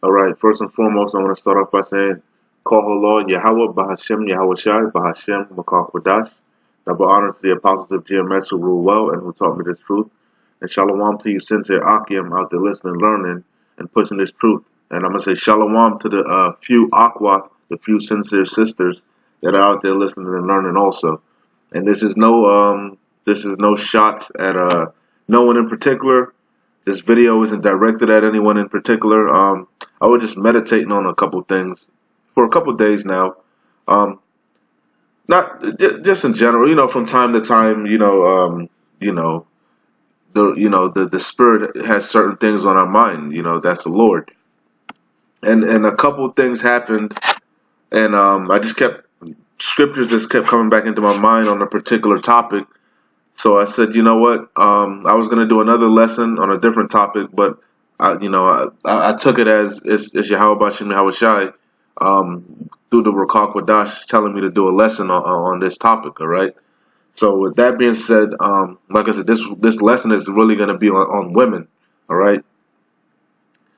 All right, first and foremost, I want to start off by saying, Koholor Yahweh Bahashem Yahweh Shai Bahashem Makar Kwadash. Double honor to the apostles of GMS who rule well and who taught me this truth. And shalom to you sincere Akim out there listening, learning, and pushing this truth. And I'm going to say shalom to the few Aqua, the few sincere sisters that are out there listening and learning also. And this is no shot at no one in particular. This video isn't directed at anyone in particular. I was just meditating on a couple things for a couple days now. Not just in general, from time to time, the spirit has certain things on our mind. That's the Lord. And a couple things happened, and I just kept scriptures just kept coming back into my mind on a particular topic. So I said, you know what? I was gonna do another lesson on a different topic, but I took it as it's Yahweh Bashim Yahweh Shai, through the Rakak Wadash telling me to do a lesson on this topic. All right. So with that being said, like I said, this lesson is really gonna be on women. All right.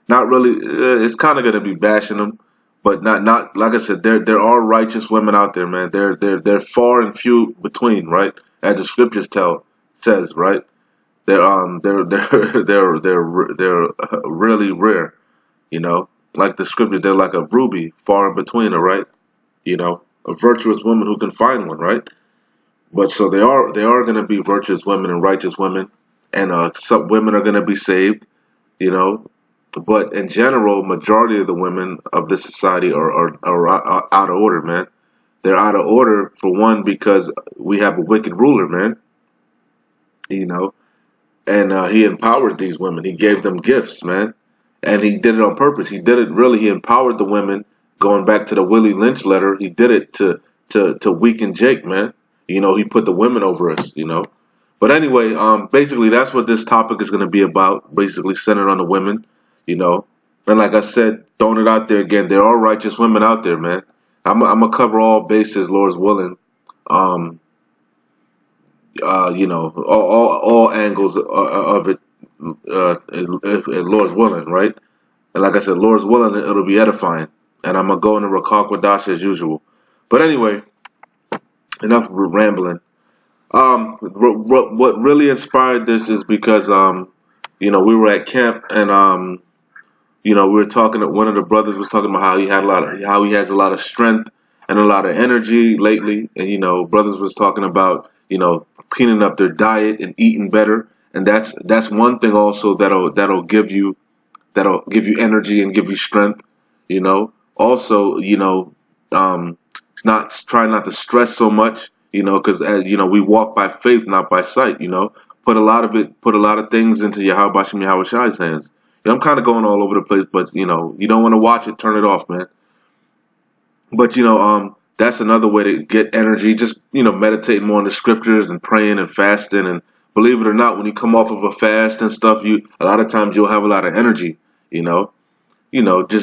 Not really. It's kind of gonna be bashing them, but not like I said. There are righteous women out there, man. They're far and few between, right? As the scriptures says, right? They're really rare, like the scripture. They're like a ruby, far in between, all right? A virtuous woman who can find one, right? But so they are going to be virtuous women and righteous women, and some women are going to be saved, you know. But in general, majority of the women of this society are out of order, man. They're out of order for one because we have a wicked ruler, man. You know, and he empowered these women. He gave them gifts, man, and he did it on purpose. He did it really. He empowered the women. Going back to the Willie Lynch letter, he did it to weaken Jake, man. He put the women over us. But anyway, basically that's what this topic is going to be about. Basically centered on the women, you know. And like I said, throwing it out there again, there are righteous women out there, man. I'm gonna cover all bases, Lord's willing. Um, all angles of it, if Lord's willing, right? And like I said, Lord's willing, it'll be edifying. And I'm gonna go into Rakak Wadash as usual. But anyway, enough rambling. What really inspired this is because we were at camp and we were talking. One of the brothers was talking about how he has a lot of strength and a lot of energy lately, and brothers was talking about cleaning up their diet and eating better, and that's one thing also that'll give you energy and give you strength. Also, not try not to stress so much, because we walk by faith, not by sight. Put a lot of things into Yahweh Bashim Yahweh Shai's hands. I'm kind of going all over the place, but you don't want to watch it, turn it off, man. But that's another way to get energy. Just meditating more on the scriptures and praying and fasting. And believe it or not, when you come off of a fast and stuff, a lot of times you'll have a lot of energy. Different,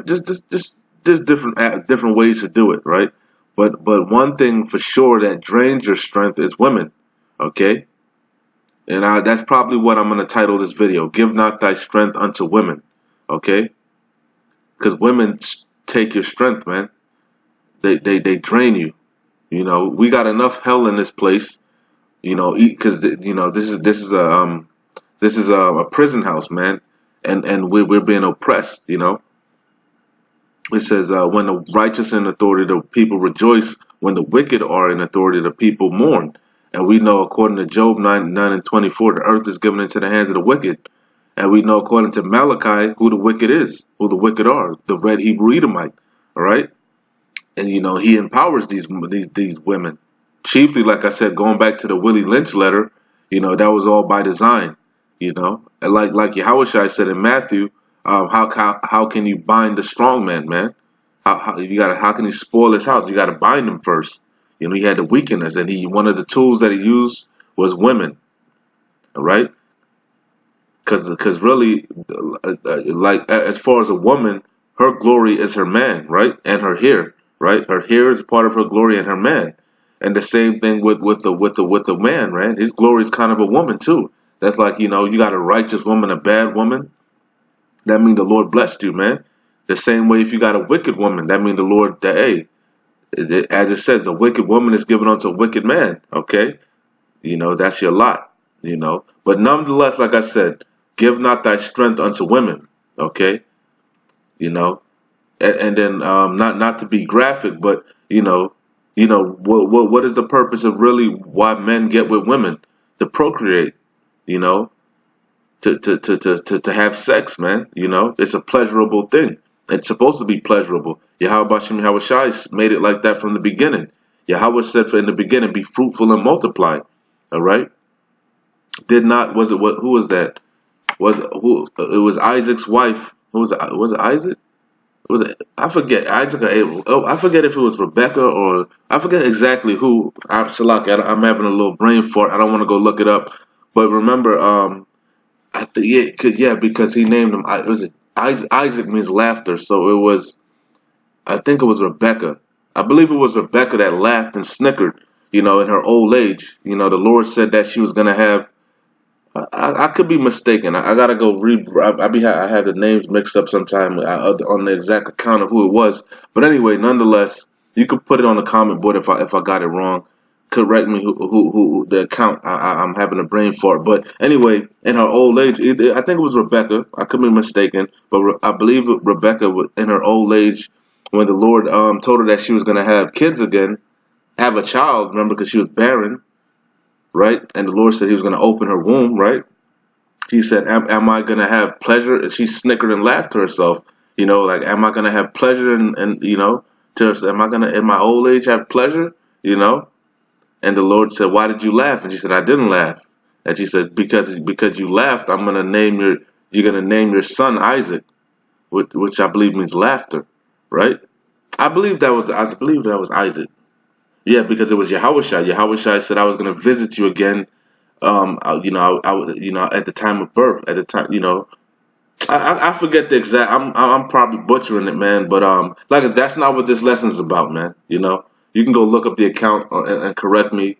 just there's different ways to do it, right? But one thing for sure that drains your strength is women. Okay. And that's probably what I'm going to title this video. Give not thy strength unto women. Okay? Because women take your strength, man. They drain you. We got enough hell in this place. Because this is a prison house, man. And we're being oppressed. It says when the righteous in authority, the people rejoice. When the wicked are in authority, the people mourn. And we know, according to Job 9:24, the earth is given into the hands of the wicked. And we know, according to Malachi, who the wicked is, who the wicked are, the red Hebrew Edomite. All right? And, he empowers these women. Chiefly, like I said, going back to the Willie Lynch letter, that was all by design. And like Yahushua said in Matthew, how can you bind the strong man? How can you spoil his house? You got to bind him first. He had to weaken us, and one of the tools that he used was women, all right? Because really, like as far as a woman, her glory is her man, right, and her hair, right? Her hair is part of her glory and her man, and the same thing with the man, right? His glory is kind of a woman too. That's like you got a righteous woman, a bad woman. that means the Lord blessed you, man. The same way if you got a wicked woman, that means the Lord, that, hey, as it says, a wicked woman is given unto a wicked man, okay? That's your lot, But nonetheless, like I said, give not thy strength unto women, okay? You know, and then not to be graphic, but what is the purpose of really why men get with women? To procreate, you know, to have sex, man. It's a pleasurable thing. It's supposed to be pleasurable. Yahweh Shem Yahweh Shai made it like that from the beginning. Yahweh said in the beginning, be fruitful and multiply. All right. Did not, was it, what, who was that? It was Isaac's wife. Who was it? Was it Isaac? Was it, I forget, Isaac or Abel. Oh, I forget if it was Rebecca or I forget exactly who. I'm having a little brain fart. I don't want to go look it up. But remember, I think yeah, because he named him. It was Isaac means laughter, so it was. I think it was Rebecca. I believe it was Rebecca that laughed and snickered. In her old age. The Lord said that she was gonna have. I could be mistaken. I gotta go read. I have the names mixed up sometime on the exact account of who it was. But anyway, nonetheless, you could put it on the comment board if I got it wrong. Correct me who the account. I'm having a brain fart. But anyway, in her old age, I think it was Rebecca. I could be mistaken, but I believe Rebecca in her old age, when the Lord told her that she was gonna have kids again, have a child. Remember, because she was barren, right? And the Lord said He was going to open her womb, right? He said, am I going to have pleasure? And she snickered and laughed to herself, like, am I going to have pleasure am I going to, in my old age, have pleasure, And the Lord said, why did you laugh? And she said, I didn't laugh. And she said, because you laughed, you're going to name your son Isaac, which I believe means laughter, right? I believe that was Isaac. Yeah, because it was Yahweh Shai. Yahweh Shai said, I was going to visit you again. I would, at the time of birth, at the time, I forget the exact. I'm probably butchering it, man. But like that's not what this lesson's about, man. You can go look up the account and correct me,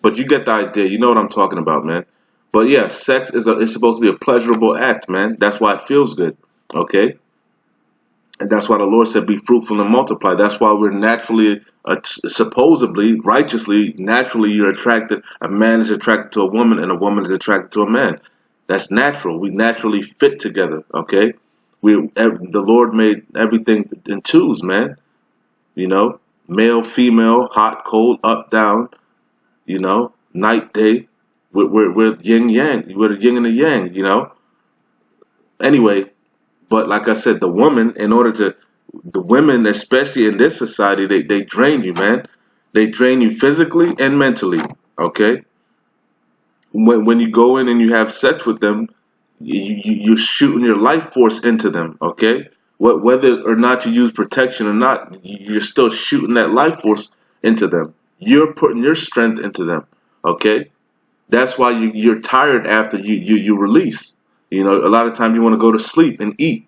But you get the idea. You know what I'm talking about, man. But yeah, sex is supposed to be a pleasurable act, man. That's why it feels good, okay? And that's why the Lord said, be fruitful and multiply. That's why we're naturally, supposedly, righteously, naturally, you're attracted. A man is attracted to a woman and a woman is attracted to a man. That's natural. We naturally fit together, okay? The Lord made everything in twos, man. Male, female, hot, cold, up, down, night, day. We're yin yang. We're the yin and the yang, Anyway, but like I said, the women, especially in this society, they drain you, man. They drain you physically and mentally. Okay. When you go in and you have sex with them, you're shooting your life force into them. Okay. Whether or not you use protection or not, you're still shooting that life force into them. You're putting your strength into them. Okay. That's why you're tired after you release. A lot of times you want to go to sleep and eat.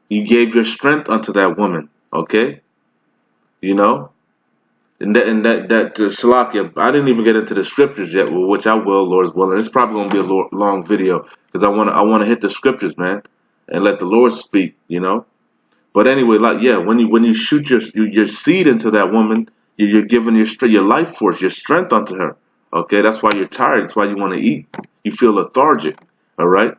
You gave your strength unto that woman, okay? And that Shalakia, I didn't even get into the scriptures yet, which I will, Lord's willing. It's probably gonna be a long video because I wanna hit the scriptures, man, and let the Lord speak, But anyway, like yeah, when you shoot your seed into that woman, you're giving your life force, your strength unto her, okay? That's why you're tired. That's why you want to eat. You feel lethargic, all right?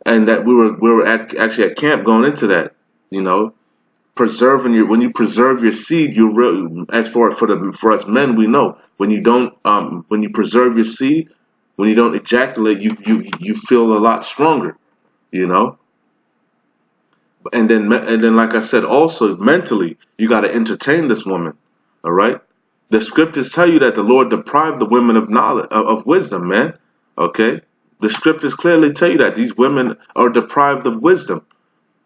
And that we were actually at camp going into that, when you preserve your seed, as for us men, we know when you preserve your seed, when you don't ejaculate, you feel a lot stronger, and then like I said, also mentally, you got to entertain this woman, all right. The scriptures tell you that the Lord deprived the women of knowledge, of wisdom, man. Okay. The scriptures clearly tell you that these women are deprived of wisdom.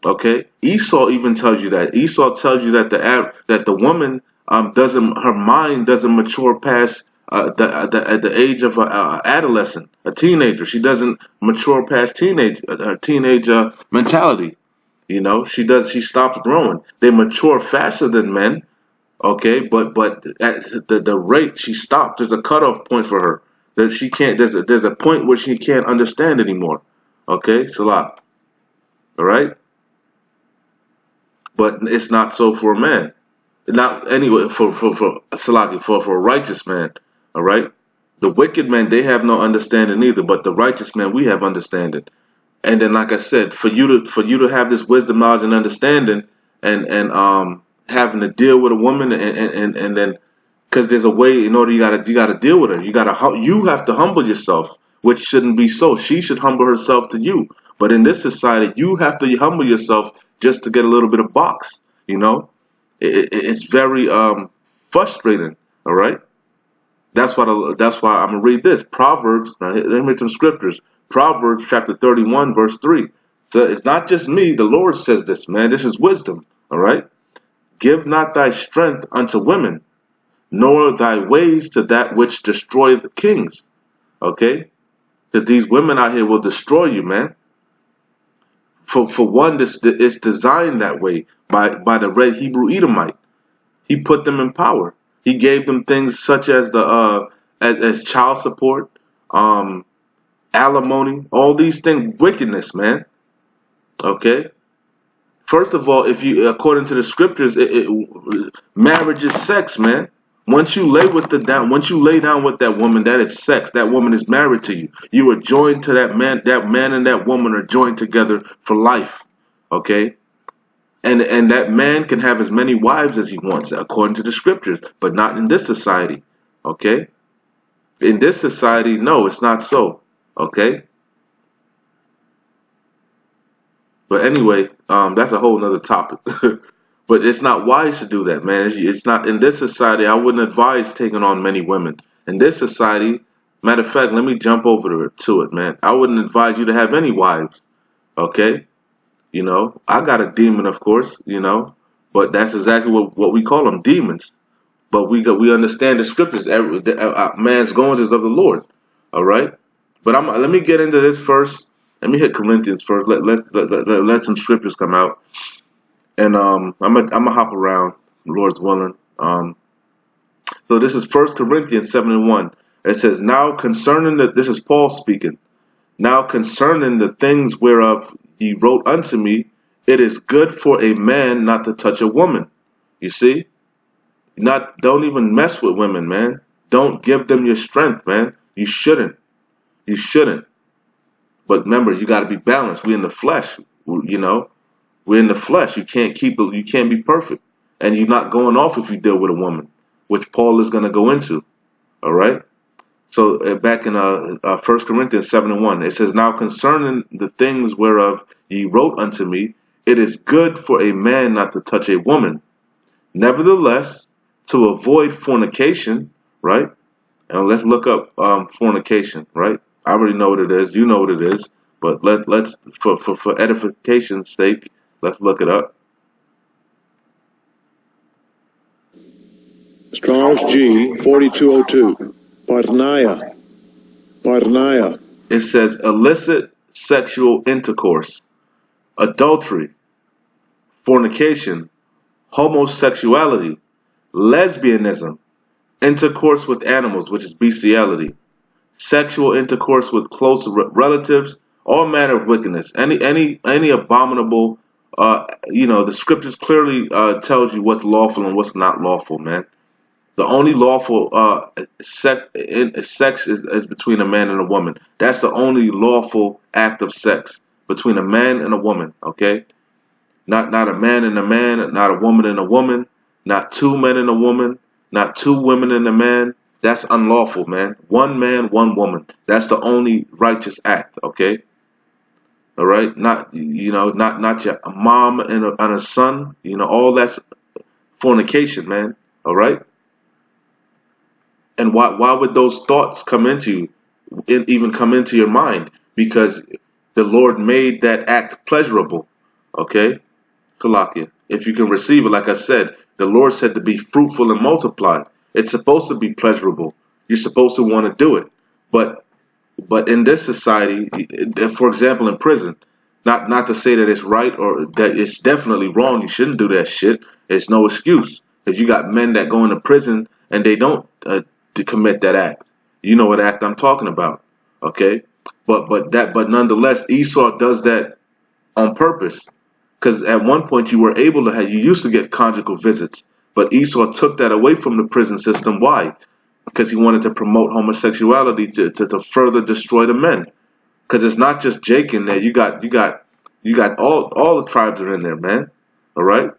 Okay, Esau even tells you that. Esau tells you that the woman her mind doesn't mature past at the age of a adolescent, a teenager. She doesn't mature past teenage mentality. She stops growing. They mature faster than men. Okay, but at the rate she stops, there's a cutoff point for her that she can't. There's a point where she can't understand anymore. Okay, Salah. All right, but it's not so for a man. Not anyway for Salaki, for a righteous man. All right, the wicked man, they have no understanding either, but the righteous man, we have understanding. And then, like I said, for you to have this wisdom, knowledge, and understanding, and having to deal with a woman, and then because there's a way in order you gotta deal with her. You have to humble yourself, which shouldn't be so. She should humble herself to you. But in this society, you have to humble yourself just to get a little bit of box. You know, it's very frustrating. All right. That's why I'm gonna read this Proverbs. Now, let me read some scriptures. Proverbs chapter 31, verse 3. So it's not just me. The Lord says this, man. This is wisdom. All right. Give not thy strength unto women, nor thy ways to that which destroyeth kings. Okay? Because these women out here will destroy you, man. For one, this it's designed that way by the red Hebrew Edomite. He put them in power. He gave them things such as the as child support, alimony, all these things, wickedness, man. Okay? First of all, if you, according to the scriptures, marriage is sex, man. Once you lay down with that woman, that is sex. That woman is married to you. You are joined to that man. That man and that woman are joined together for life. Okay, and that man can have as many wives as he wants, according to the scriptures, but not in this society. Okay, in this society, no, it's not so. Okay. But anyway, that's a whole nother topic. But it's not wise to do that, man. It's not in this society. I wouldn't advise taking on many women. In this society, matter of fact, let me jump over to it, man. I wouldn't advise you to have any wives. Okay, I got a demon, of course, but that's exactly what we call them, demons. But we understand the scriptures. Man's goings is of the Lord. All right, but let me get into this first. Let me hit Corinthians first. Let some scriptures come out, and I'm gonna hop around, Lord's willing. So this is 1 Corinthians 7:1. It says, "Now concerning this is Paul speaking. Now concerning the things whereof ye wrote unto me, it is good for a man not to touch a woman." You see, don't even mess with women, man. Don't give them your strength, man. You shouldn't. You shouldn't. But remember, you got to be balanced. We're in the flesh, We're in the flesh. You can't be perfect, and you're not going off if you deal with a woman, which Paul is going to go into. All right. So back in 1 Corinthians 7:1, it says, "Now concerning the things whereof ye wrote unto me, it is good for a man not to touch a woman. Nevertheless, to avoid fornication," right? And let's look up fornication, right? I already know what it is. You know what it is. But let's for edification's sake, let's look it up. Strong's G 4202. Parnaya. Parnaya. It says illicit sexual intercourse, adultery, fornication, homosexuality, lesbianism, intercourse with animals, which is bestiality, sexual intercourse with close relatives, all manner of wickedness, any abominable. The scriptures clearly tells you what's lawful and what's not lawful, man. The only lawful sex is between a man and a woman. That's the only lawful act of sex between a man and a woman. Okay, not a man and a man, not a woman and a woman, not two men and a woman, not two women and a man. That's unlawful, man. One man, one woman. That's the only righteous act. Okay. All right. Not your mom and a son. All that's fornication, man. All right. And why would those thoughts come into you, even come into your mind? Because the Lord made that act pleasurable. Okay? Kalakia. If you can receive it, like I said, the Lord said to be fruitful and multiply. It's supposed to be pleasurable. You're supposed to want to do it. But in this society, for example, in prison, not to say that it's right or that it's definitely wrong, you shouldn't do that shit. It's no excuse. Because you got men that go into prison and they don't to commit that act. You know what act I'm talking about, okay? But nonetheless, Esau does that on purpose. Because at one point you used to get conjugal visits, but Esau took that away from the prison system. Why? Because he wanted to promote homosexuality to further destroy the men. Because it's not just Jake in there. You got all the tribes are in there, man. All right.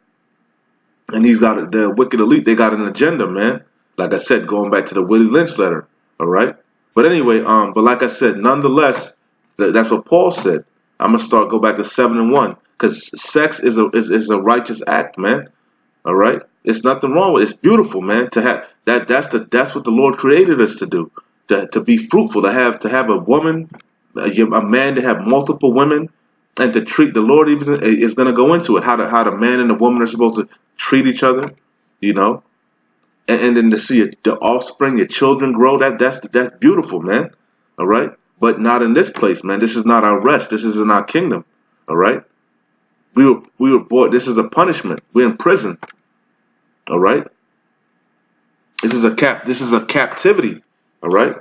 And he's got the wicked elite. They got an agenda, man. Like I said, going back to the Willie Lynch letter. All right. But anyway, but like I said, nonetheless, that's what Paul said. I'm gonna go back to 7:1, because sex is a righteous act, man. All right. It's nothing wrong with it. It's beautiful, man. To have that. That's what the Lord created us to do. To be fruitful. To have a woman, a man to have multiple women, and to treat the Lord even is going to go into it. How the man and the woman are supposed to treat each other, you know, and then to see the offspring, your children grow. That's beautiful, man. All right, but not in this place, man. This is not our rest. This isn't our kingdom. All right, we were bought. This is a punishment. We're in prison. All right, this is a captivity. All right,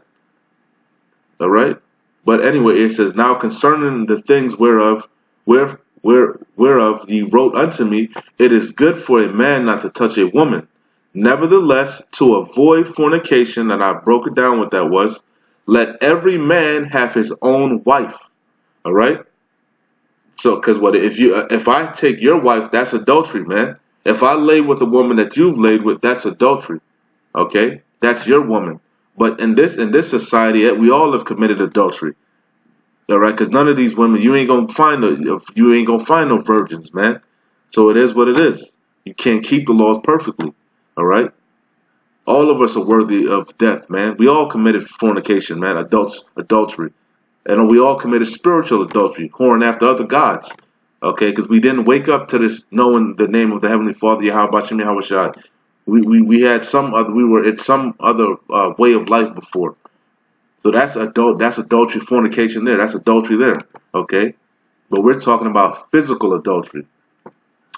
all right. But anyway, it says, now concerning the things whereof ye wrote unto me, it is good for a man not to touch a woman. Nevertheless, to avoid fornication, and I broke it down what that was, let every man have his own wife. All right. So, because if I take your wife, that's adultery, man. If I lay with a woman that you've laid with, that's adultery. Okay, that's your woman. But in this society, we all have committed adultery. All right, because none of these women, you ain't gonna find no virgins, man. So it is what it is. You can't keep the laws perfectly. All right, all of us are worthy of death, man. We all committed fornication, man. Adultery, and we all committed spiritual adultery, whoring after other gods. Okay, because we didn't wake up to this knowing the name of the Heavenly Father, Yahweh Bashim Yahweh Shai. We had some other. We were in some other way of life before. So that's adultery, fornication there. That's adultery there. Okay, but we're talking about physical adultery.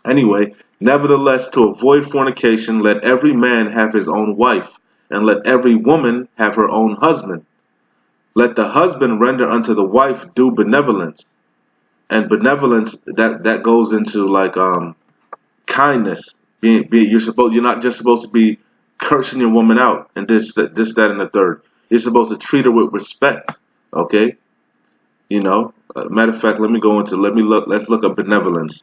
Anyway, nevertheless, to avoid fornication, let every man have his own wife, and let every woman have her own husband. Let the husband render unto the wife due benevolence, and benevolence that goes into like kindness. You're not just supposed to be cursing your woman out and this, that, and the third. You're supposed to treat her with respect. Okay, you know. Matter of fact, let's look up benevolence.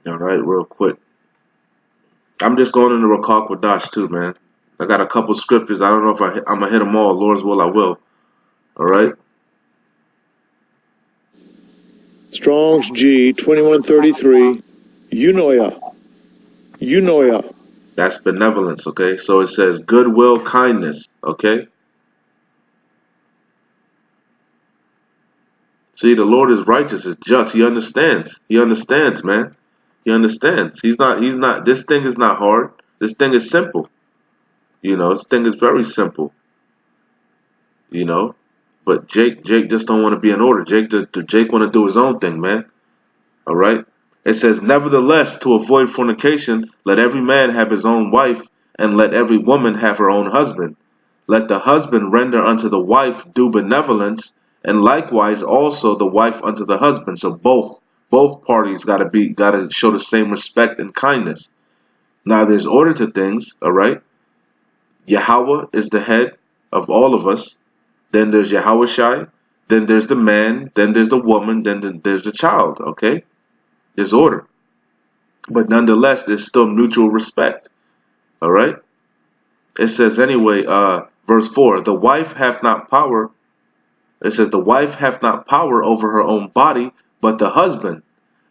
All right, real quick. I'm just going into Rakak Wadash too, man. I got a couple scriptures. I don't know if I'm gonna hit them all. Lord's will, I will. All right. Strong's G 2133. Eunoia. That's benevolence, okay? So it says goodwill, kindness, okay? See, the Lord is righteous, is just. He understands. He understands, man. He understands. He's not, this thing is not hard. This thing is simple. You know, this thing is very simple. You know? But Jake just don't want to be in order. Jake want to do his own thing, man. All right? It says, nevertheless, to avoid fornication, let every man have his own wife, and let every woman have her own husband. Let the husband render unto the wife due benevolence, and likewise also the wife unto the husband. So both parties gotta show the same respect and kindness. Now there's order to things, all right? Yahweh is the head of all of us. Then there's Yahweh Shai. Then there's the man. Then there's the woman. Then there's the child. Okay. There's order, but nonetheless, there's still mutual respect. All right. It says anyway, verse 4: the wife hath not power. It says the wife hath not power over her own body, but the husband,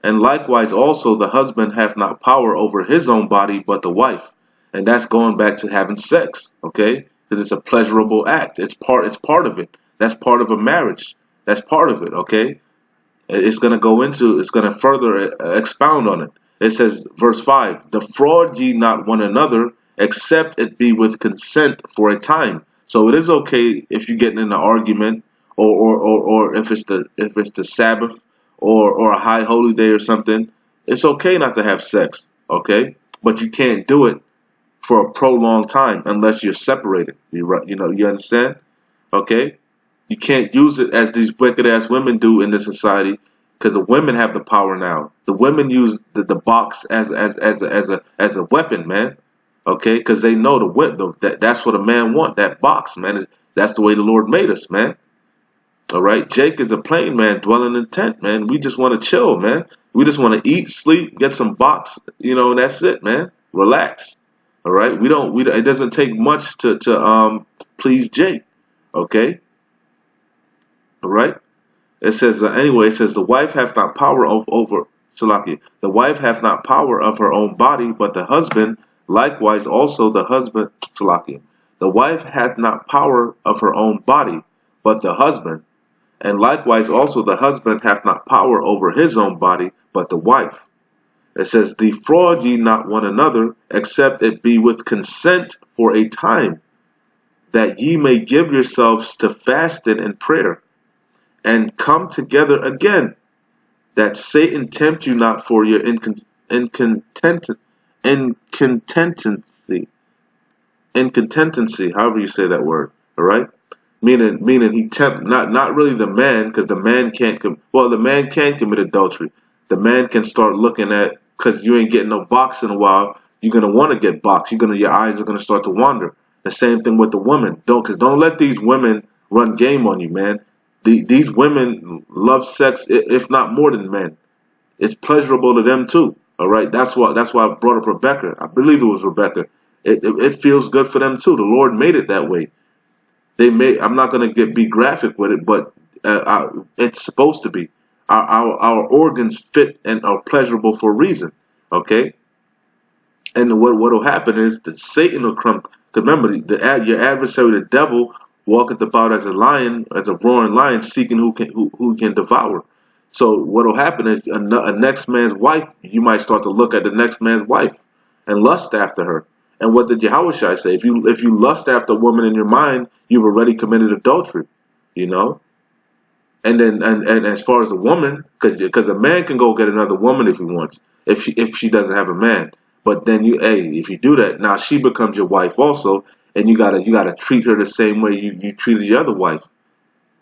and likewise also the husband hath not power over his own body, but the wife. And that's going back to having sex. Okay, because it's a pleasurable act. It's part of it. That's part of a marriage. That's part of it. Okay. It's going to further expound on it. It says, verse 5, defraud ye not one another, except it be with consent for a time. So it is okay if you get in an argument, or if it's the Sabbath, or a high holy day or something. It's okay not to have sex, okay? But you can't do it for a prolonged time unless you're separated. You understand? Okay? You can't use it as these wicked ass women do in this society, because the women have the power now. The women use the box as a weapon, man. Okay, because they know that's what a man want. That box, man. That's the way the Lord made us, man. All right, Jake is a plain man dwelling in tent, man. We just want to chill, man. We just want to eat, sleep, get some box, and that's it, man. Relax. All right, we don't. It doesn't take much to please Jake. Okay. All right. It says anyway. It says the wife hath not power over Salaki. The wife hath not power of her own body, but the husband likewise also the husband Salaki. The wife hath not power of her own body, but the husband, and likewise also the husband hath not power over his own body, but the wife. It says, defraud ye not one another, except it be with consent for a time, that ye may give yourselves to fasting and prayer, and come together again, that Satan tempt you not for your incontinency, however you say that word, all right? Meaning he tempt not really the man, because the man can't the man can commit adultery. The man can start looking at, because you ain't getting no box in a while, you're gonna want to get boxed. Your eyes are gonna start to wander. The same thing with the woman. Don't let these women run game on you, man. These women love sex, if not more than men. It's pleasurable to them too. All right, that's why I brought up Rebecca. I believe it was Rebecca. It feels good for them too. The Lord made it that way. I'm not gonna be graphic with it, but it's supposed to be. Our organs fit and are pleasurable for a reason. Okay, and what will happen is that Satan will come. Because remember, your adversary, the devil, walketh about as a lion, as a roaring lion, seeking who can devour. So what will happen is a next man's wife, you might start to look at the next man's wife and lust after her. And what did Yahushua say? If you lust after a woman in your mind, you've already committed adultery. And then and as far as a woman, because a man can go get another woman if he wants, if she doesn't have a man. But then if you do that, now she becomes your wife also, and you gotta treat her the same way you treated your other wife.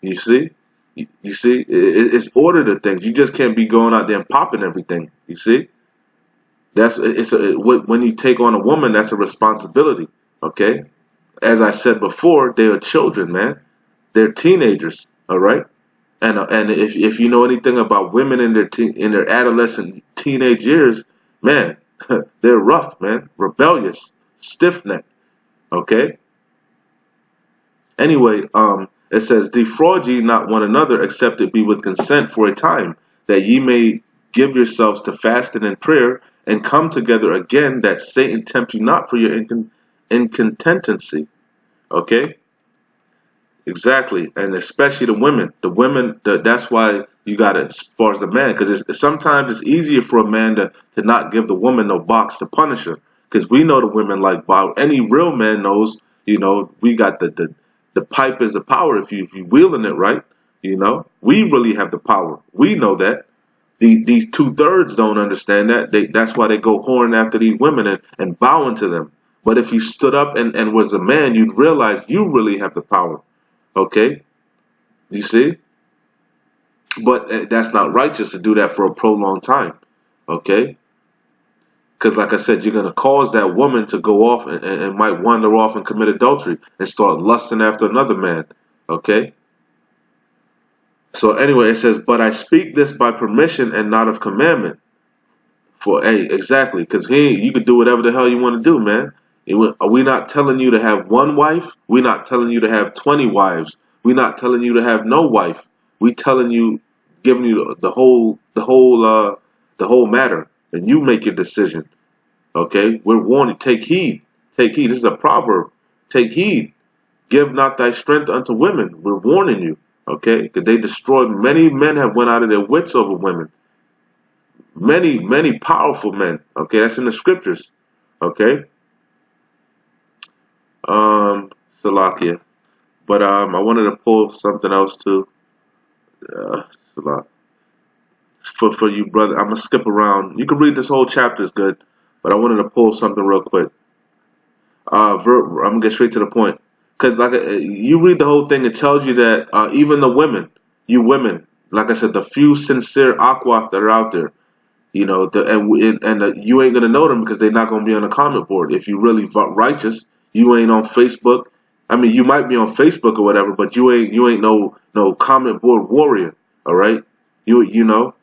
You see, it's order to things. You just can't be going out there and popping everything. You see, when you take on a woman, that's a responsibility. Okay, as I said before, they are children, man. They're teenagers. All right. And if you know anything about women in their adolescent teenage years, man, they're rough, man, rebellious, stiff-necked. Okay. Anyway, it says, defraud ye not one another, except it be with consent for a time, that ye may give yourselves to fasting and prayer, and come together again, that Satan tempt you not for your incontinency. Okay. Exactly, and especially the women. That's why you got it as far as the man, because sometimes it's easier for a man to not give the woman no box to punish her, because we know the women like Bob. Any real man knows, we got the pipe is the power if you wielding it right. We really have the power. We know that. These 2/3 don't understand that. That's why they go whoring after these women and bowing to them. But if you stood up and was a man, you'd realize you really have the power. Okay, you see, but that's not righteous to do that for a prolonged time. Okay, because like I said, you're gonna cause that woman to go off and might wander off and commit adultery and start lusting after another man. Okay. So anyway, it says, but I speak this by permission and not of commandment. Exactly, because you could do whatever the hell you want to do, man. Are we not telling you to have one wife? We're not telling you to have 20 wives. We're not telling you to have no wife. We telling you, giving you the whole matter, and you make your decision. Okay, we're warning. Take heed. Take heed. This is a proverb. Take heed. Give not thy strength unto women. We're warning you. Okay, because they destroyed. Many men have went out of their wits over women. Many powerful men. Okay, that's in the scriptures. Okay. Salakia. But I wanted to pull something else too. For you, brother. I'm gonna skip around. You can read this whole chapter, is good. But I wanted to pull something real quick. I'm gonna get straight to the point. Because like you read the whole thing, it tells you that even the women, you women, like I said, the few sincere aqua that are out there, you know, you ain't gonna know them because they're not gonna be on the comment board. If you really righteous, you ain't on Facebook. I mean, you might be on Facebook or whatever, but you ain't no comment board warrior. All right, you know,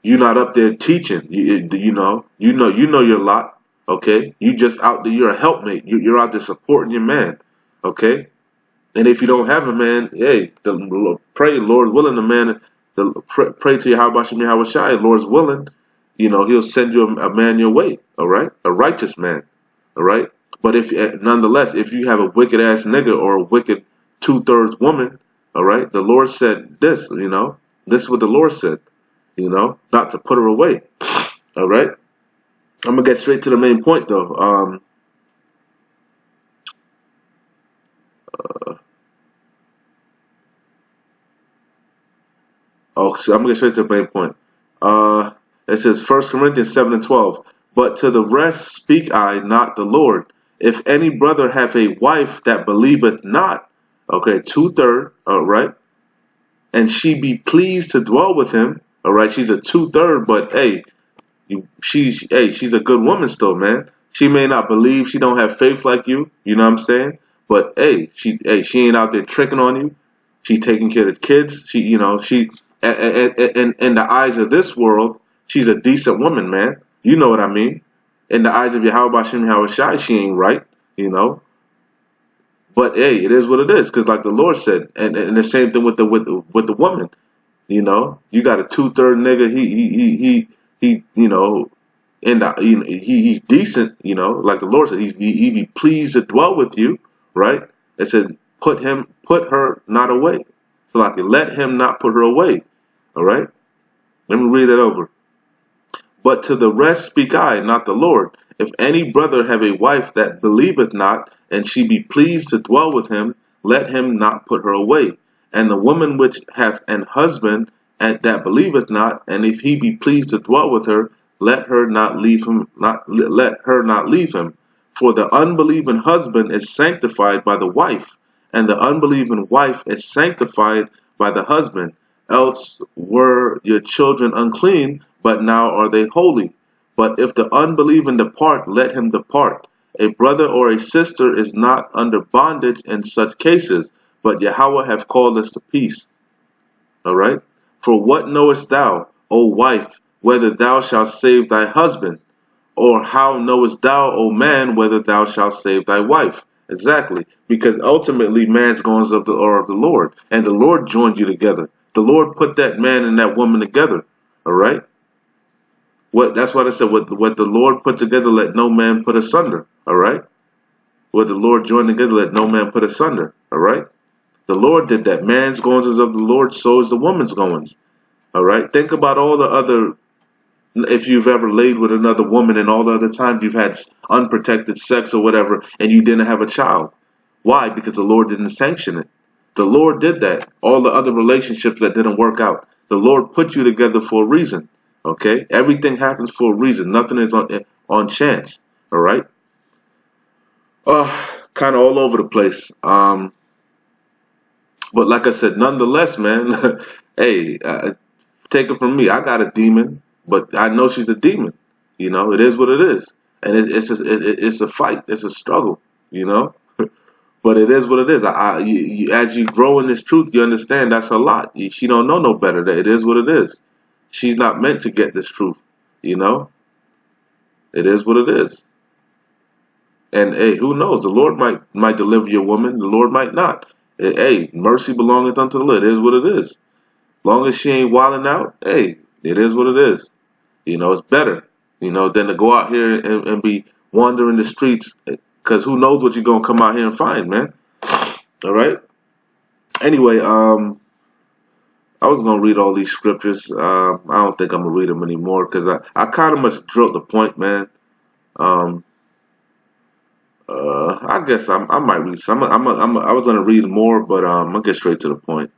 you're not up there teaching. You know your lot. Okay, you just out there. You're a helpmate. You're out there supporting your man. Okay, and if you don't have a man, hey, pray, Lord willing, the man, pray to Yahweh Shem Yahweh Shai, Lord's willing, you know, he'll send you a man your way, all right? A righteous man, all right? But nonetheless, if you have a wicked ass nigga or a wicked 2/3 woman, all right, the Lord said this, you know, this is what the Lord said, you know, not to put her away, all right? I'm gonna get straight to the main point though. So I'm gonna get straight to the main point. It says 1 Corinthians 7:12. But to the rest speak I, not the Lord. If any brother have a wife that believeth not, okay, 2/3, all right, and she be pleased to dwell with him, all right, she's a 2/3, but hey, she's a good woman still, man. She may not believe, she don't have faith like you know what I'm saying? But hey, she ain't out there tricking on you. She taking care of the kids. In the eyes of this world, she's a decent woman, man. You know what I mean? In the eyes of Yahweh Shem Yahweh Shai, she ain't right, you know. But hey, it is what it is, because like the Lord said, and the same thing with the woman, you know. You got a 2/3 nigga. He you know, he's decent, you know. Like the Lord said, he be pleased to dwell with you, right? It said put her not away. So like let him not put her away. All right? Let me read that over. But to the rest speak I, not the Lord. If any brother have a wife that believeth not, and she be pleased to dwell with him, let him not put her away. And the woman which hath an husband and that believeth not, and if he be pleased to dwell with her, let her not leave him. Let her not leave him. For the unbelieving husband is sanctified by the wife, and the unbelieving wife is sanctified by the husband. Else were your children unclean, but now are they holy. But if the unbelieving depart, let him depart. A brother or a sister is not under bondage in such cases, but Yahweh hath called us to peace. All right? For what knowest thou, O wife, whether thou shalt save thy husband? Or how knowest thou, O man, whether thou shalt save thy wife? Exactly. Because ultimately man's goings of the Lord. And the Lord joined you together. The Lord put that man and that woman together. All right? That's what I said. What the Lord put together, let no man put asunder. All right? What the Lord joined together, let no man put asunder. All right? The Lord did that. Man's goings is of the Lord, so is the woman's goings. All right? Think about all the other, if you've ever laid with another woman and all the other times you've had unprotected sex or whatever and you didn't have a child. Why? Because the Lord didn't sanction it. The Lord did that. All the other relationships that didn't work out. The Lord put you together for a reason. Okay? Everything happens for a reason. Nothing is on chance. All right? Kind of all over the place. But like I said, nonetheless, man, hey, take it from me. I got a demon, but I know she's a demon. You know, it is what it is. And it's a fight. It's a struggle, you know? But it is what it is. As you grow in this truth, you understand that's a lot. She don't know no better. That it is what it is. She's not meant to get this truth, you know? It is what it is. And hey, who knows? The Lord might deliver your woman. The Lord might not. Hey, mercy belongeth unto the Lord. It is what it is. Long as she ain't wilding out, hey, it is what it is. You know, it's better, you know, than to go out here and be wandering the streets, because who knows what you're going to come out here and find, man. All right? Anyway, I was going to read all these scriptures. I don't think I'm going to read them anymore because I kind of much drilled the point, man. I guess I might read some. I was going to read more, but I'm going to get straight to the point.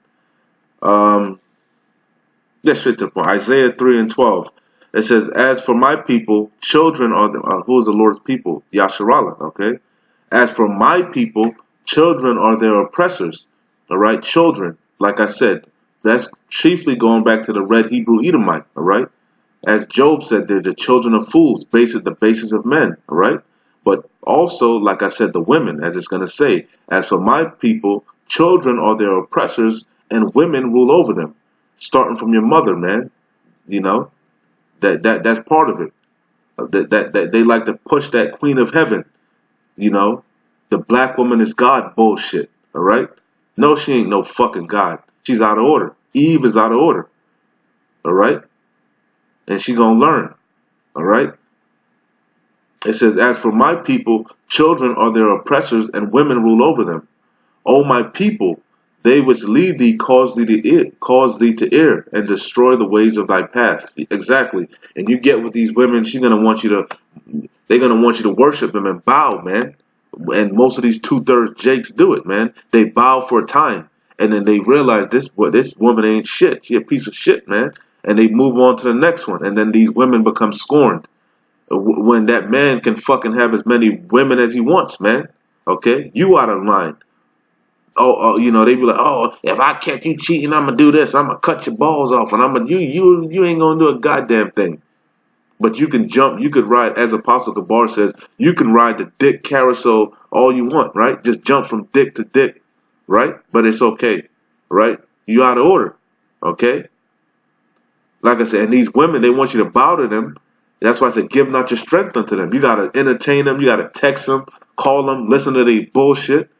Get straight to the point. Isaiah 3:12. It says, as for my people, children are who is the Lord's people? Yasharallah, okay? As for my people, children are their oppressors. All right, children. Like I said, that's chiefly going back to the red Hebrew Edomite. All right, as Job said, they're the children of fools, the basis of men. All right, but also, like I said, the women, as it's going to say, as for my people, children are their oppressors, and women rule over them, starting from your mother, man. You know that's part of it. That they like to push that Queen of Heaven. You know, the black woman is God bullshit. All right, no, she ain't no fucking God. She's out of order. Eve is out of order. All right, and she gonna learn. All right. It says, as for my people, children are their oppressors, and women rule over them. O my people, they which lead thee cause thee to err, and destroy the ways of thy paths. Exactly. And you get with these women, they're gonna want you to worship them and bow, man. And most of these 2/3 Jakes do it, man. They bow for a time, and then they realize this woman ain't shit. She a piece of shit, man. And they move on to the next one, and then these women become scorned. When that man can fucking have as many women as he wants, man. Okay, you out of line. They be like, oh, if I catch you cheating, I'm gonna do this. I'm gonna cut your balls off, and you ain't gonna do a goddamn thing. But you can jump, you could ride, as Apostle Gabar says, you can ride the dick carousel all you want, right? Just jump from dick to dick, right? But it's okay, right? You out of order, okay? Like I said, and these women, they want you to bow to them. That's why I said, give not your strength unto them. You gotta entertain them. You gotta text them, call them, listen to their bullshit.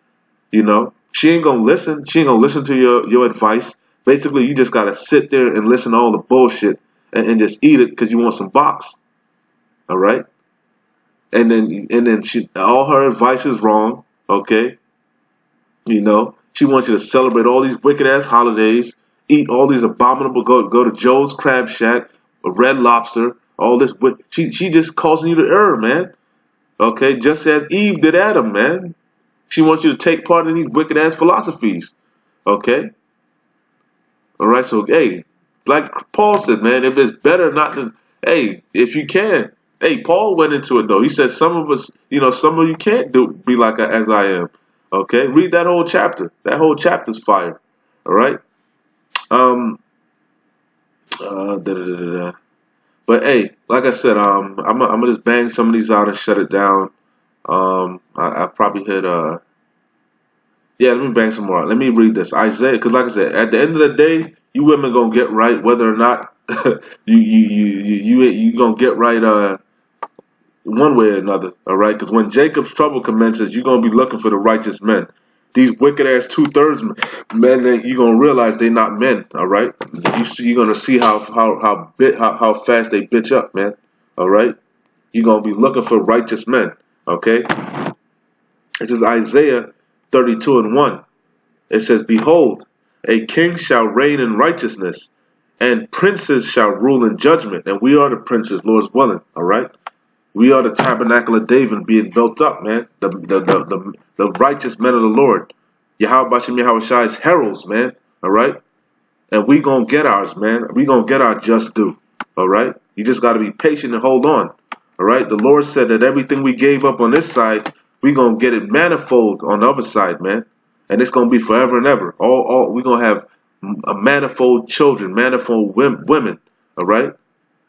You know, she ain't gonna listen. She ain't gonna listen to your advice. Basically, you just gotta sit there and listen to all the bullshit and just eat it because you want some box. All right. And then all her advice is wrong. Okay. You know, she wants you to celebrate all these wicked ass holidays, eat all these abominable. Go to Joe's Crab Shack, Red Lobster. All this, she just causing you to err, man. Okay, just as Eve did Adam, man. She wants you to take part in these wicked ass philosophies. Okay, all right. So hey, like Paul said, man, if it's better not to, hey, if you can, hey, Paul went into it though. He said some of us, some of you can't be like as I am. Okay, read that whole chapter. That whole chapter's fire. All right. Da da da da. But hey, like I said, I'm gonna just bang some of these out and shut it down. I probably hit let me bang some more out. Let me read this Isaiah, because like I said, at the end of the day, you women gonna get right whether or not you gonna get right one way or another. All right, because when Jacob's trouble commences, you're gonna be looking for the righteous men. These wicked ass 2/3 men, you're gonna realize they're not men. All right, you're gonna see how fast they bitch up, man. All right, you're gonna be looking for righteous men. Okay, it is Isaiah 32:1. It says, "Behold, a king shall reign in righteousness, and princes shall rule in judgment." And we are the princes, Lord's willing. All right. We are the tabernacle of David being built up, man. The righteous men of the Lord. Yahweh Bashem Yahweh Shai's heralds, man. All right? And we gonna get ours, man. We gonna get our just due. All right? You just gotta be patient and hold on. All right? The Lord said that everything we gave up on this side, we gonna get it manifold on the other side, man. And it's gonna be forever and ever. We gonna have a manifold children, manifold women. All right?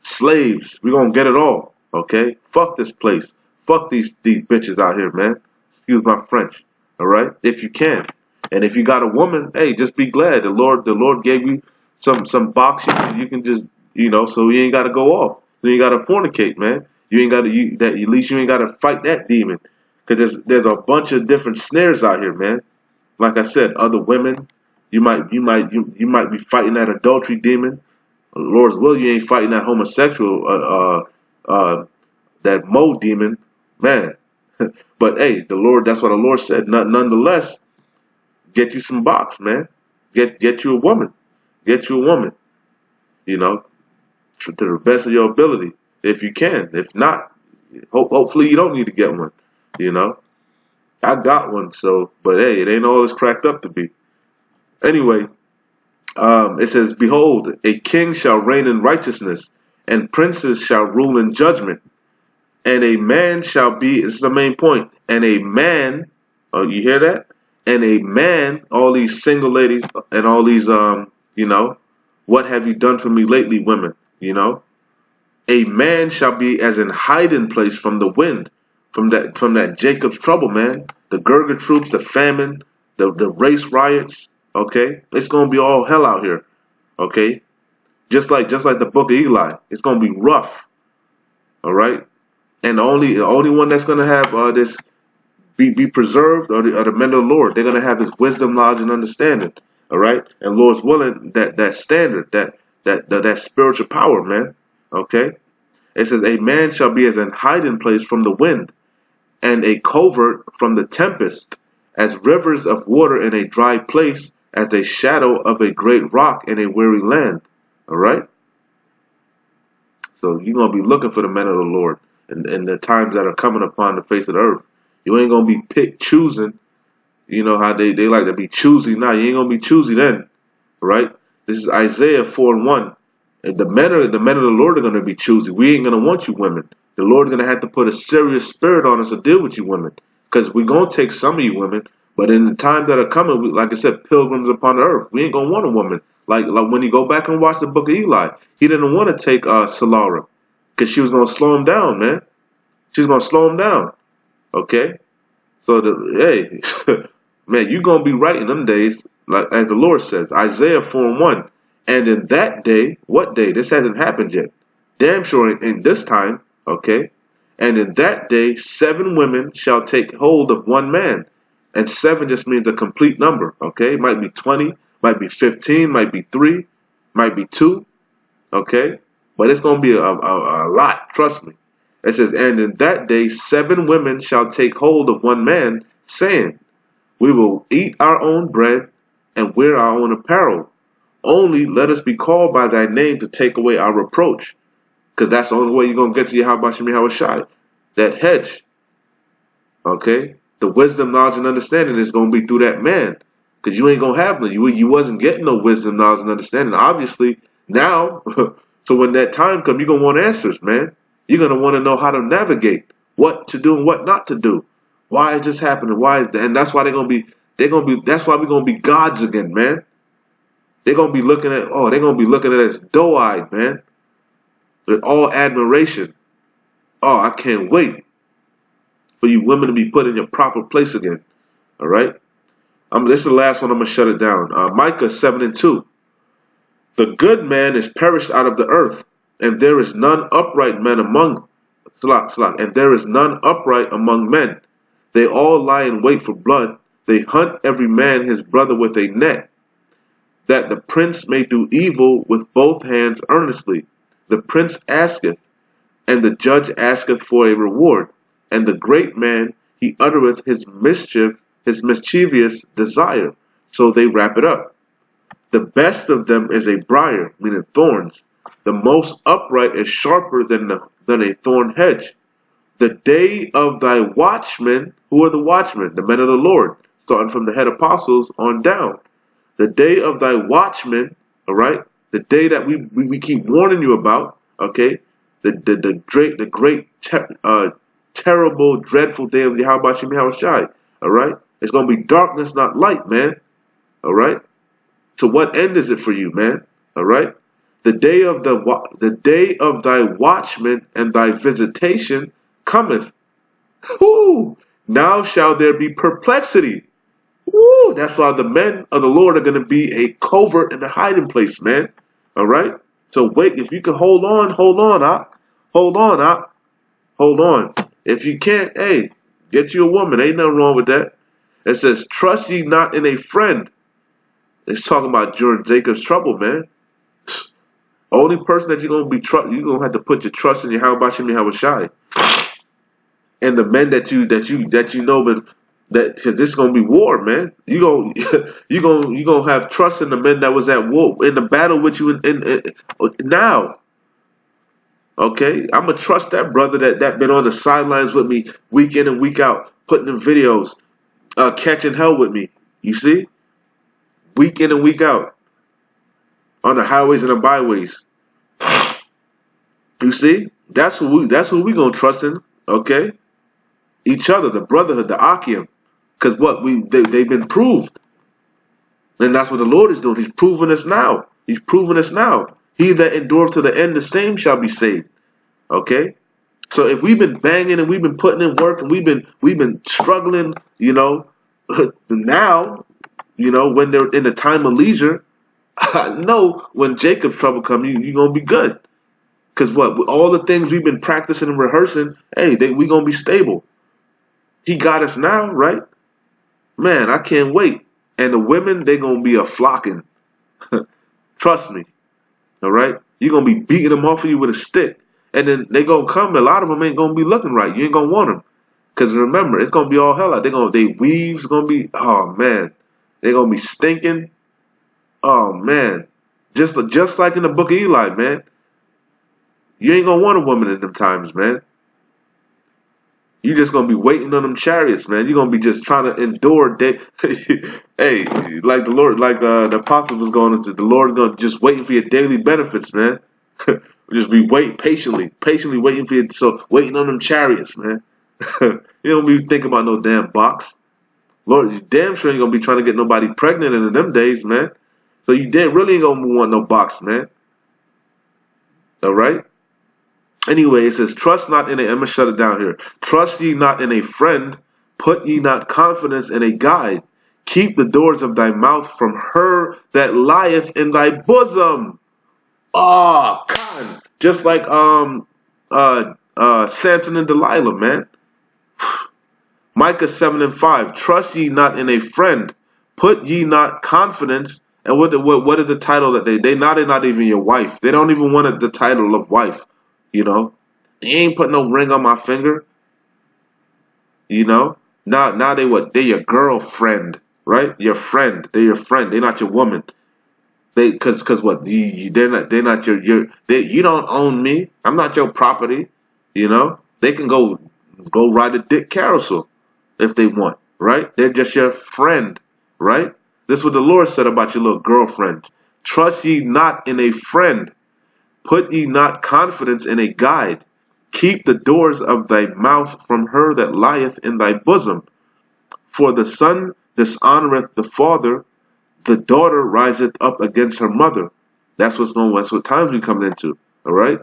Slaves. We gonna get it all. Okay, fuck this place. Fuck these bitches out here, man. Excuse my French. All right, if you can, and if you got a woman, hey, just be glad the Lord gave you some box you can just so you ain't got to go off. You ain't got to fornicate, man. You ain't got to at least you ain't got to fight that demon, because there's a bunch of different snares out here, man. Like I said, other women, you might be fighting that adultery demon. Lord's will, you ain't fighting that homosexual that Mo demon, man. But hey, that's what the Lord said. Nonetheless, get you some box, man. Get you a woman. Get you a woman. To the best of your ability, if you can. If not, hopefully you don't need to get one. I got one, but hey, it ain't all it's cracked up to be. Anyway, it says, "Behold, a king shall reign in righteousness, and princes shall rule in judgment. And a man shall be," this is the main point, "and a man," oh, you hear that? And a man, all these single ladies and all these, what have you done for me lately, women, a man shall be as an hiding place from the wind, from that Jacob's trouble, man. The Gurga troops, the famine, the race riots, okay? It's gonna be all hell out here, okay? Just like the book of Eli. It's gonna be rough, all right? And the only one that's gonna have this be preserved are the men of the Lord. They're gonna have this wisdom, knowledge, and understanding. All right, and Lord's willing that standard, that spiritual power, man. Okay, it says a man shall be as an hiding place from the wind, and a covert from the tempest, as rivers of water in a dry place, as a shadow of a great rock in a weary land. All right, so you're gonna be looking for the men of the Lord in the times that are coming upon the face of the earth. You ain't gonna be choosing. You know how they like to be choosy now. You ain't gonna be choosy then, right? This is Isaiah 4:1. And the men of the Lord are gonna be choosy. We ain't gonna want you women. The Lord's gonna have to put a serious spirit on us to deal with you women, because we're gonna take some of you women. But in the time that are coming, like I said, pilgrims upon the earth. We ain't gonna want a woman. Like when you go back and watch the book of Eli, he didn't want to take Solara, because she was gonna slow him down, man. She's gonna slow him down. Okay, so hey, man, you're gonna be right in them days, like as the Lord says, Isaiah 4:1. And in that day, what day? This hasn't happened yet. Damn sure in this time, okay. And in that day, 7 women shall take hold of one man, and 7 just means a complete number, okay. It might be 20, might be 15, might be 3, might be 2, okay. But it's gonna be a lot. Trust me. It says, and in that day 7 women shall take hold of one man, saying, we will eat our own bread and wear our own apparel. Only let us be called by thy name to take away our reproach. Because that's the only way you're going to get to Yahweh Shem Yahushai. That hedge. Okay? The wisdom, knowledge, and understanding is going to be through that man. Because you ain't going to have none. You wasn't getting no wisdom, knowledge, and understanding. Obviously, now, so when that time comes, you're going to want answers, man. You're going to want to know how to navigate, what to do and what not to do. Why is this happening? And that's why that's why we're going to be gods again, man. They're going to be looking at us doe-eyed, man. With all admiration. Oh, I can't wait for you women to be put in your proper place again. All right? This is the last one. I'm going to shut it down. Micah 7:2. The good man is perished out of the earth, and there is none upright man among and there is none upright among men. They all lie in wait for blood. They hunt every man his brother with a net, that the prince may do evil with both hands earnestly. The prince asketh, and the judge asketh for a reward, and the great man he uttereth his mischievous desire. So they wrap it up. The best of them is a briar, meaning thorns. The most upright is sharper than a thorn hedge. The day of thy watchmen, who are the watchmen? The men of the Lord, starting from the head apostles on down. The day of thy watchmen, all right? The day that we keep warning you about, okay? The great terrible, dreadful day of Yahweh Shem Yahushai, all right? It's going to be darkness, not light, man, all right? To what end is it for you, man, all right? The day of thy watchman and thy visitation cometh. Whoo! Now shall there be perplexity. Woo! That's why the men of the Lord are going to be a covert and a hiding place, man. All right? So wait, if you can hold on, hold on. If you can't, hey, get you a woman. Ain't nothing wrong with that. It says, trust ye not in a friend. It's talking about during Jacob's trouble, man. Only person that you're gonna have to put your trust in Yahweh Shem Yahushai. And the men that you know, but that, because this is gonna be war, man. You gonna have trust in the men that was at war in the battle with you in now. Okay, I'm gonna trust that brother that been on the sidelines with me week in and week out, putting in videos, catching hell with me. You see, week in and week out on the highways and the byways. You see, that's who we gonna trust in. Okay. Each other, the brotherhood, the Akim, Because they've been proved. And that's what the Lord is doing. He's proving us now. He's proving us now. He that endureth to the end, the same shall be saved. Okay? So if we've been banging and we've been putting in work and we've been struggling, now, when they're in the time of leisure, I know when Jacob's trouble comes, you're gonna be good. Cause all the things we've been practicing and rehearsing, hey, we gonna be stable. He got us now, right? Man, I can't wait. And the women, they gonna be a flocking. Trust me. All right? You're gonna be beating them off of you with a stick. And then they gonna come, a lot of them ain't gonna be looking right. You ain't gonna want them. Cause remember, it's gonna be all hell out. They weaves gonna be, oh man. They're gonna be stinking. Oh man. Just like in the book of Eli, man. You ain't gonna want a woman in them times, man. You just gonna be waiting on them chariots, man. You're gonna be just trying to endure day. Hey, like the Lord, like the apostle was going into, the Lord is gonna just waiting for your daily benefits, man. Just be patiently waiting for you. So waiting on them chariots, man. You don't be thinking about no damn box. Lord, you damn sure ain't gonna be trying to get nobody pregnant in them days, man. So you really ain't gonna want no box, man. All right. Anyway, it says, trust not in a, I'm going to shut it down here. Trust ye not in a friend, put ye not confidence in a guide. Keep the doors of thy mouth from her that lieth in thy bosom. Oh, God. Just like Samson and Delilah, man. Micah 7:5. Trust ye not in a friend, put ye not confidence. And what is the title that they're not even your wife. They don't even want the title of wife. They ain't put no ring on my finger. Now they're your girlfriend, right? Your friend. They're your friend. They're not your woman. Cause what? They're not you don't own me. I'm not your property. They can go ride a dick carousel if they want, right? They're just your friend, right? This is what the Lord said about your little girlfriend. Trust ye not in a friend. Put ye not confidence in a guide. Keep the doors of thy mouth from her that lieth in thy bosom. For the son dishonoreth the father, the daughter riseth up against her mother. That's what times we come into. All right?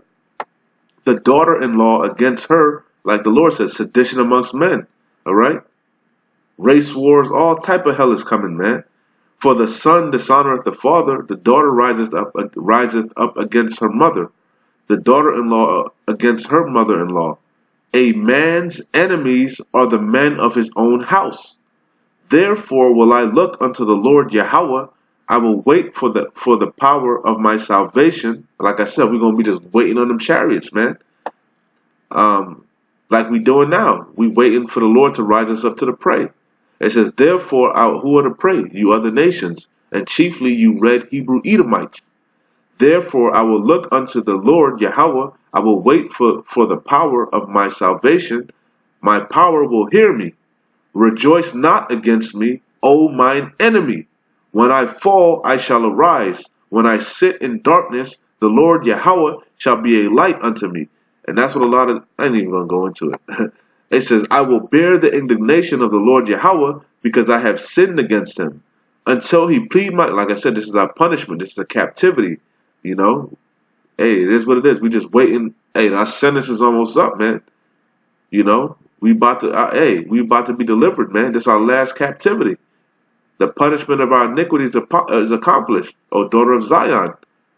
The daughter-in-law against her, like the Lord says, sedition amongst men. All right? Race wars, all type of hell is coming, man. For the son dishonoreth the father, the daughter riseth up against her mother, the daughter-in-law against her mother-in-law. A man's enemies are the men of his own house. Therefore will I look unto the Lord Yahweh. I will wait for the power of my salvation. Like I said, we're gonna be just waiting on them chariots, man. Like we doing now. We waiting for the Lord to rise us up to the prey. It says, therefore, who are to pray? You other nations, and chiefly you red Hebrew Edomites. Therefore I will look unto the Lord Yahweh. I will wait for the power of my salvation. My power will hear me. Rejoice not against me, O mine enemy. When I fall, I shall arise. When I sit in darkness, the Lord Yahweh shall be a light unto me. And that's what I ain't even going to go into it. It says, I will bear the indignation of the Lord Yahweh because I have sinned against him. Until he plead like I said, this is our punishment. This is a captivity. Hey, it is what it is. We just waiting. Hey, our sentence is almost up, man. We about to be delivered, man. This is our last captivity. The punishment of our iniquities is accomplished, O daughter of Zion.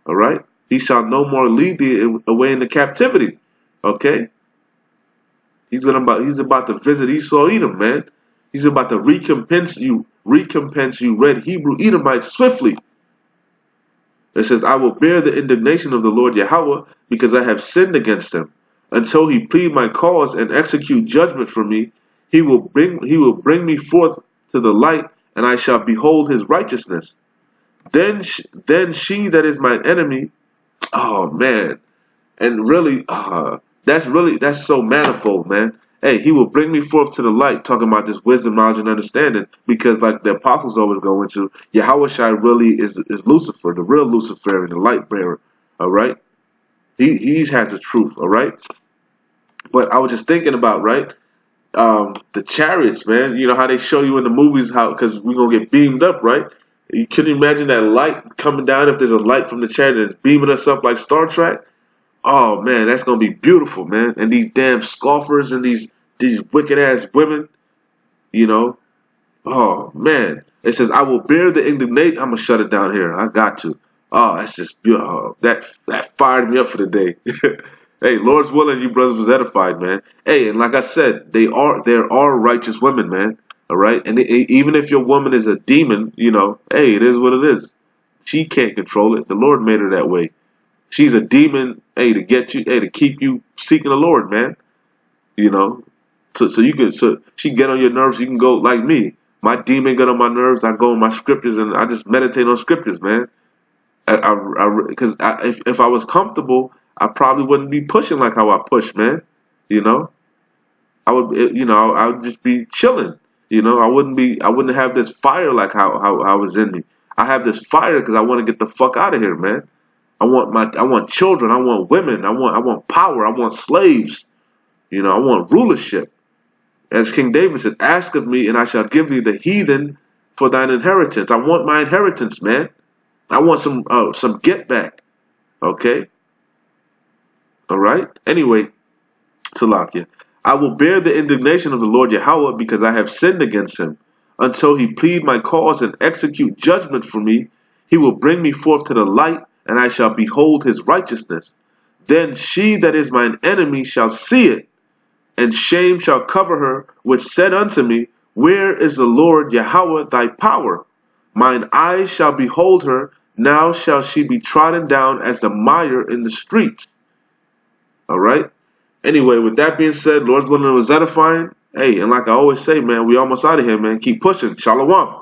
All right? He shall no more lead thee away into captivity. Okay? He's about to visit Esau Edom, man. He's about to recompense you red Hebrew Edomites swiftly. It says, I will bear the indignation of the Lord Yahweh because I have sinned against him. Until he plead my cause and execute judgment for me, he will bring me forth to the light, and I shall behold his righteousness. Then she that is my enemy, oh man, and really, that's so manifold, man. Hey, he will bring me forth to the light, talking about this wisdom, knowledge, and understanding, because like the apostles always go into, Yahweh Shai really is Lucifer, the real Luciferian, the light bearer, all right? He has the truth, all right? But I was just thinking about, right, the chariots, man. You know how they show you in the movies how because we're gonna get beamed up, right? You can imagine that light coming down if there's a light from the chariot that's beaming us up like Star Trek. Oh man, that's gonna be beautiful, man. And these damn scoffers and these wicked ass women, you know. Oh man, it says I will bear the indignation. I'm gonna shut it down here. I got to. Oh, that's just beautiful. That fired me up for the day. Hey, Lord's willing, you brothers was edified, man. Hey, and like I said, there are righteous women, man. All right, and even if your woman is a demon, you know, hey, it is what it is. She can't control it. The Lord made her that way. She's a demon, hey, to get you, hey, to keep you seeking the Lord, man. You know, so she get on your nerves. You can go like me. My demon get on my nerves. I go in my scriptures and I just meditate on scriptures, man. Because if I was comfortable, I probably wouldn't be pushing like how I push, man. You know, I would just be chilling. You know, I wouldn't have this fire like how I was in me. I have this fire because I want to get the fuck out of here, man. I want children. I want women. I want power. I want slaves. You know, I want rulership. As King David said, ask of me and I shall give thee the heathen for thine inheritance. I want my inheritance, man. I want some get back. Okay? All right? Anyway, Salakia. I will bear the indignation of the Lord Yahweh because I have sinned against him. Until he plead my cause and execute judgment for me, he will bring me forth to the light, and I shall behold his righteousness. Then she that is mine enemy shall see it, and shame shall cover her, which said unto me, where is the Lord Yahweh thy power? Mine eyes shall behold her, now shall she be trodden down as the mire in the streets. All right? Anyway, with that being said, Lord's willing, it was edifying. Hey, and like I always say, man, we almost out of here, man. Keep pushing. Shalom.